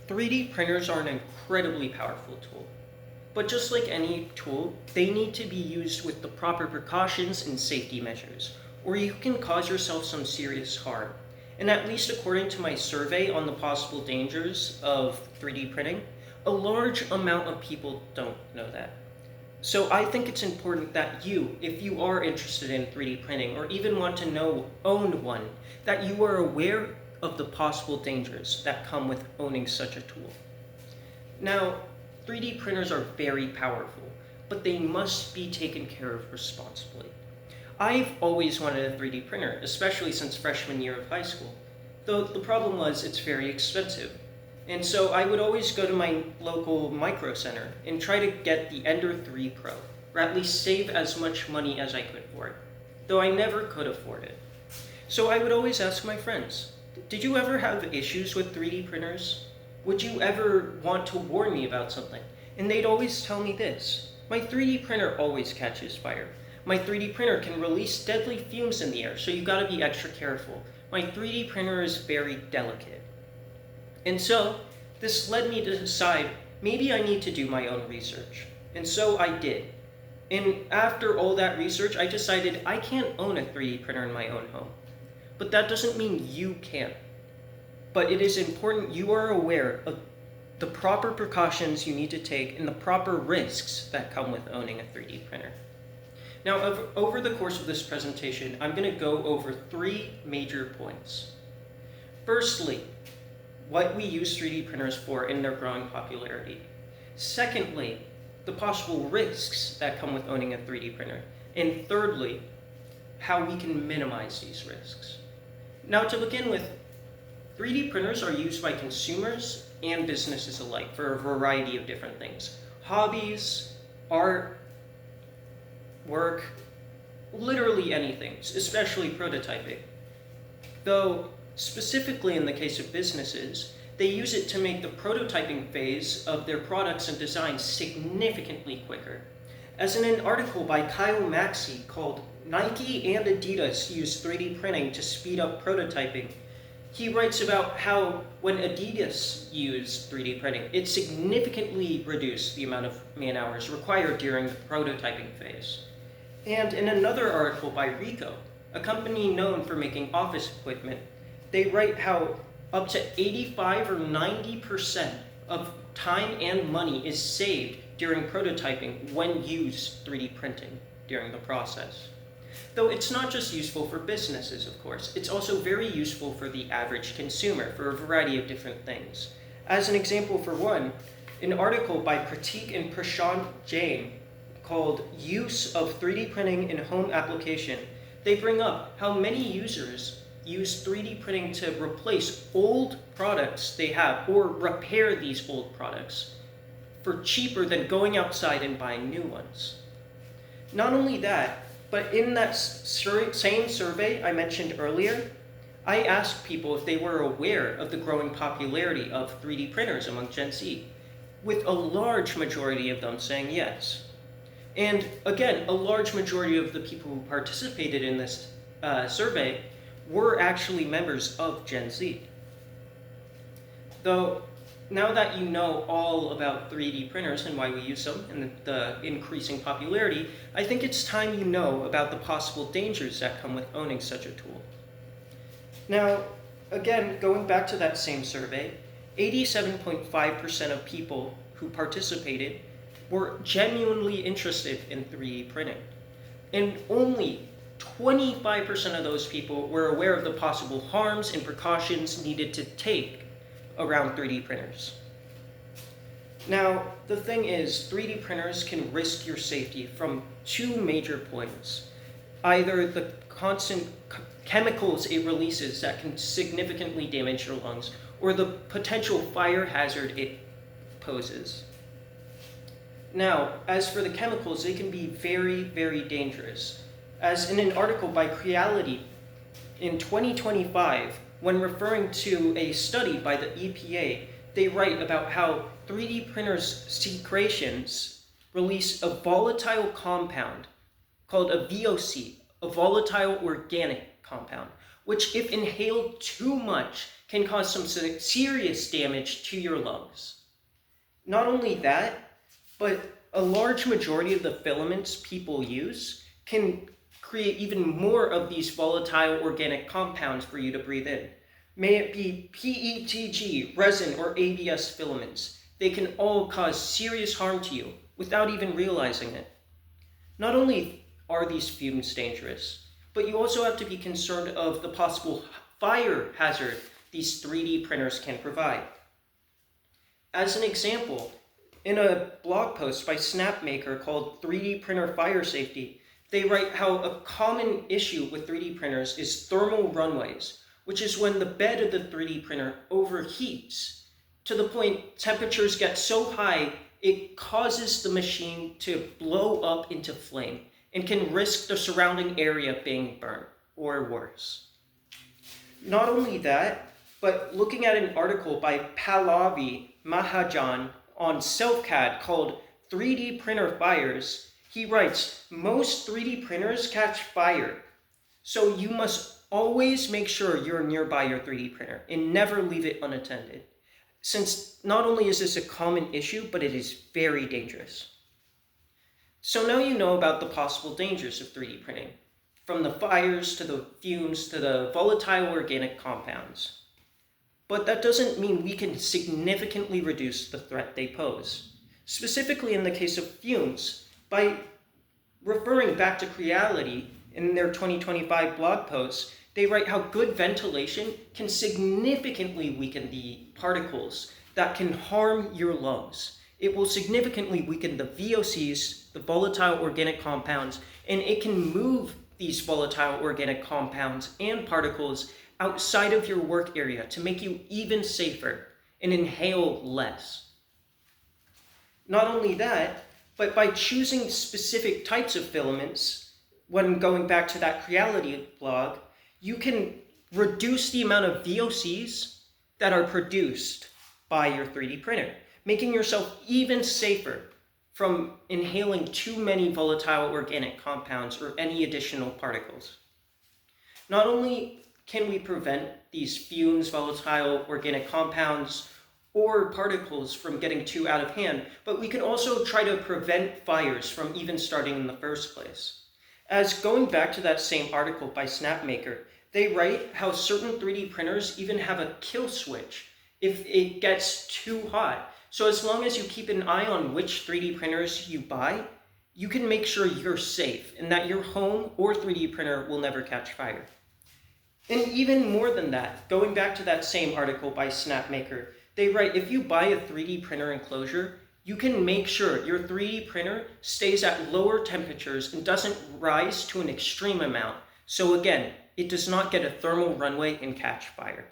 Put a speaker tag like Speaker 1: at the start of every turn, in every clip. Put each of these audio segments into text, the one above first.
Speaker 1: 3D printers are an incredibly powerful tool. But just like any tool, they need to be used with the proper precautions and safety measures, or you can cause yourself some serious harm. And at least according to my survey on the possible dangers of 3D printing, a large amount of people don't know that. So I think it's important that you, if you are interested in 3D printing or even want to own one, that you are aware of the possible dangers that come with owning such a tool. Now, 3D printers are very powerful, but they must be taken care of responsibly. I've always wanted a 3D printer, especially since freshman year of high school, though the problem was it's very expensive. And so I would always go to my local micro center and try to get the Ender 3 Pro, or at least save as much money as I could for it, though I never could afford it. So I would always ask my friends, did you ever have issues with 3D printers? Would you ever want to warn me about something? And they'd always tell me this: my 3D printer always catches fire. My 3D printer can release deadly fumes in the air, so you gotta be extra careful. My 3D printer is very delicate. And so, this led me to decide maybe I need to do my own research. And so I did. And after all that research, I decided I can't own a 3D printer in my own home. But that doesn't mean you can't. But it is important you are aware of the proper precautions you need to take and the proper risks that come with owning a 3D printer. Now, over the course of this presentation, I'm going to go over 3 major points. Firstly, what we use 3D printers for in their growing popularity. Secondly, the possible risks that come with owning a 3D printer. And thirdly, how we can minimize these risks. Now, to begin with, 3D printers are used by consumers and businesses alike for a variety of different things. Hobbies, art, work, literally anything, especially prototyping. Though, specifically in the case of businesses, they use it to make the prototyping phase of their products and designs significantly quicker. As in an article by Kyle Maxey called "Nike and Adidas Use 3D Printing to Speed Up Prototyping," he writes about how when Adidas used 3D printing, it significantly reduced the amount of man-hours required during the prototyping phase. And in another article by Ricoh, a company known for making office equipment, they write how up to 85 or 90% of time and money is saved during prototyping when used 3D printing during the process. Though it's not just useful for businesses, of course, it's also very useful for the average consumer for a variety of different things. As an example for one, an article by Pratik and Prashant Jain called "Use of 3D Printing in Home Application," they bring up how many users use 3D printing to replace old products they have or repair these old products for cheaper than going outside and buying new ones. Not only that, but in that same survey I mentioned earlier, I asked people if they were aware of the growing popularity of 3D printers among Gen Z, with a large majority of them saying yes. And again, a large majority of the people who participated in this survey were actually members of Gen Z. Though, now that you know all about 3D printers and why we use them and the increasing popularity, I think it's time you know about the possible dangers that come with owning such a tool. Now, again, going back to that same survey, 87.5% of people who participated were genuinely interested in 3D printing. And only 25% of those people were aware of the possible harms and precautions needed to take around 3D printers. Now, the thing is, 3D printers can risk your safety from 2 major points. Either the constant chemicals it releases that can significantly damage your lungs, or the potential fire hazard it poses. Now, as for the chemicals, they can be very, very dangerous. As in an article by Creality in 2025, when referring to a study by the EPA, they write about how 3D printers' secretions release a volatile compound called a VOC, a volatile organic compound, which if inhaled too much can cause some serious damage to your lungs. Not only that, but a large majority of the filaments people use can create even more of these volatile organic compounds for you to breathe in. May it be PETG, resin, or ABS filaments. They can all cause serious harm to you without even realizing it. Not only are these fumes dangerous, but you also have to be concerned of the possible fire hazard these 3D printers can provide. As an example, in a blog post by Snapmaker called 3D Printer Fire Safety, they write how a common issue with 3D printers is thermal runways, which is when the bed of the 3D printer overheats to the point temperatures get so high it causes the machine to blow up into flame and can risk the surrounding area being burnt, or worse. Not only that, but looking at an article by Pallavi Mahajan on SelfCAD called 3D Printer Fires, he writes, most 3D printers catch fire, so you must always make sure you're nearby your 3D printer and never leave it unattended, since not only is this a common issue, but it is very dangerous. So now you know about the possible dangers of 3D printing, from the fires to the fumes to the volatile organic compounds. But that doesn't mean we can significantly reduce the threat they pose. Specifically in the case of fumes, by referring back to Creality in their 2025 blog post, they write how good ventilation can significantly weaken the particles that can harm your lungs. It will significantly weaken the VOCs, the volatile organic compounds, and it can move these volatile organic compounds and particles outside of your work area to make you even safer and inhale less. Not only that, but by choosing specific types of filaments, when going back to that Creality blog, you can reduce the amount of VOCs that are produced by your 3D printer, making yourself even safer from inhaling too many volatile organic compounds or any additional particles. Not only can we prevent these fumes, volatile organic compounds, or particles from getting too out of hand, but we can also try to prevent fires from even starting in the first place. As going back to that same article by Snapmaker, they write how certain 3D printers even have a kill switch if it gets too hot. So as long as you keep an eye on which 3D printers you buy, you can make sure you're safe and that your home or 3D printer will never catch fire. And even more than that, going back to that same article by Snapmaker, they write if you buy a 3D printer enclosure, you can make sure your 3D printer stays at lower temperatures and doesn't rise to an extreme amount. So again, it does not get a thermal runway and catch fire.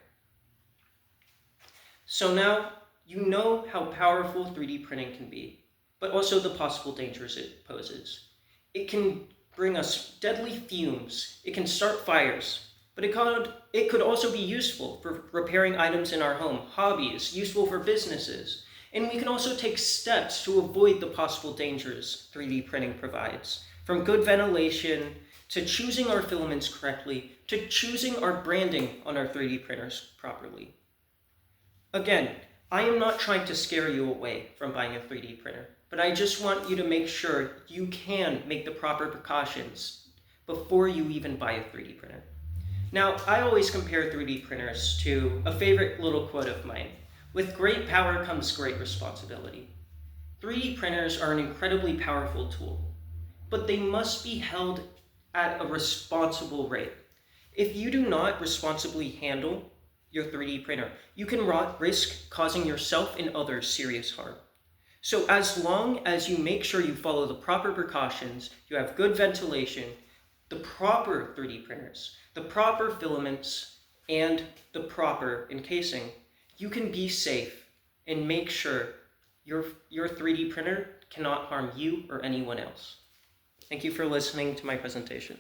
Speaker 1: So now you know how powerful 3D printing can be, but also the possible dangers it poses. It can bring us deadly fumes, it can start fires, but it could also be useful for repairing items in our home, hobbies, useful for businesses. And we can also take steps to avoid the possible dangers 3D printing provides, from good ventilation to choosing our filaments correctly to choosing our branding on our 3D printers properly. Again, I am not trying to scare you away from buying a 3D printer, but I just want you to make sure you can make the proper precautions before you even buy a 3D printer. Now, I always compare 3D printers to a favorite little quote of mine. With great power comes great responsibility. 3D printers are an incredibly powerful tool, but they must be held at a responsible rate. If you do not responsibly handle your 3D printer, you can risk causing yourself and others serious harm. So as long as you make sure you follow the proper precautions, you have good ventilation, the proper 3D printers, the proper filaments, and the proper encasing, you can be safe and make sure your 3D printer cannot harm you or anyone else. Thank you for listening to my presentation.